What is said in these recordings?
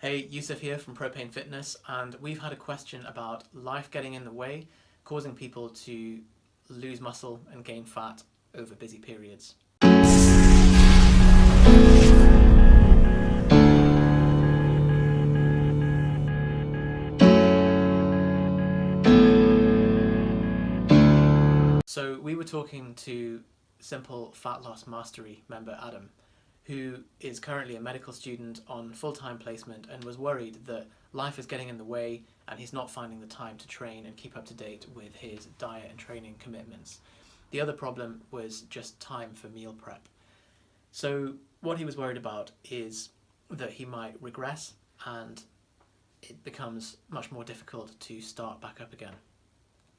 Hey, Yusef here from Propane Fitness, and we've had a question about life getting in the way, causing people to lose muscle and gain fat over busy periods. So we were talking to Simple Fat Loss Mastery member Adam, who is currently a medical student on full-time placement and was worried that life is getting in the way and he's not finding the time to train and keep up to date with his diet and training commitments. The other problem was just time for meal prep. So what he was worried about is that he might regress and it becomes much more difficult to start back up again.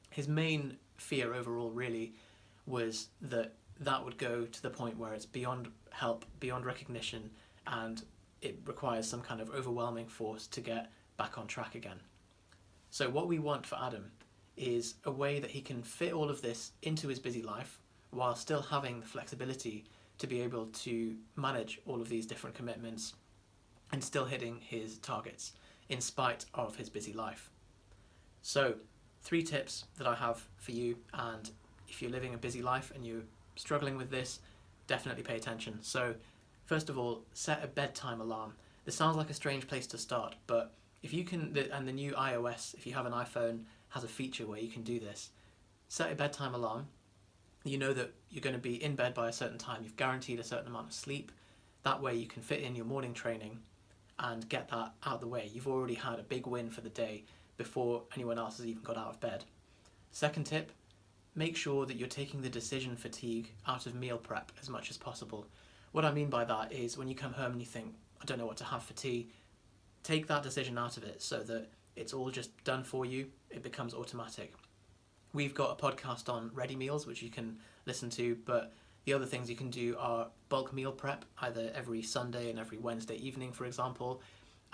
His main fear overall really was that would go to the point where it's beyond help, beyond recognition, and it requires some kind of overwhelming force to get back on track again. So what we want for Adam is a way that he can fit all of this into his busy life while still having the flexibility to be able to manage all of these different commitments and still hitting his targets in spite of his busy life. So 3 tips that I have for you, and if you're living a busy life and you're struggling with this, definitely pay attention. So first of all, set a bedtime alarm. This sounds like a strange place to start, but if you can, and the new iOS, if you have an iPhone, has a feature where you can do this. Set a bedtime alarm. You know that you're going to be in bed by a certain time. You've guaranteed a certain amount of sleep. That way you can fit in your morning training and get that out of the way. You've already had a big win for the day before anyone else has even got out of bed. Second tip, make sure that you're taking the decision fatigue out of meal prep as much as possible. What I mean by that is when you come home and you think, I don't know what to have for tea, take that decision out of it so that it's all just done for you. It becomes automatic. We've got a podcast on ready meals, which you can listen to, but the other things you can do are bulk meal prep, either every Sunday and every Wednesday evening, for example,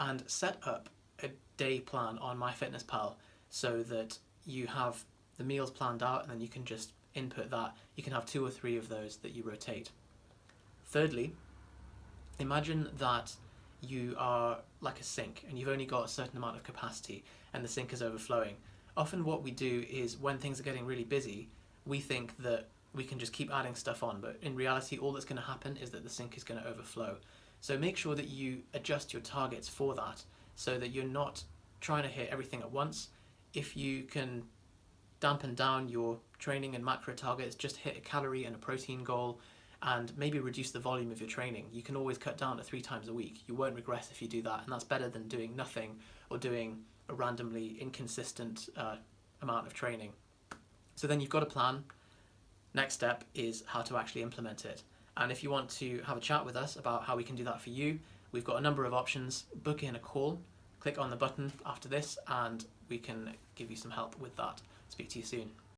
and set up a day plan on MyFitnessPal so that you have the meals planned out and then you can just input that. You can have 2 or 3 of those that you rotate. Thirdly, imagine that you are like a sink and you've only got a certain amount of capacity and the sink is overflowing. Often what we do is when things are getting really busy, we think that we can just keep adding stuff on, but in reality all that's going to happen is that the sink is going to overflow. So make sure that you adjust your targets for that so that you're not trying to hit everything at once. If you can dampen down your training and macro targets, just hit a calorie and a protein goal and maybe reduce the volume of your training. You can always cut down to 3 times a week. You won't regress if you do that, and that's better than doing nothing or doing a randomly inconsistent amount of training. So then you've got a plan. Next step is how to actually implement it. And if you want to have a chat with us about how we can do that for you, we've got a number of options. Book in a call, click on the button after this, and we can give you some help with that. Speak to you soon.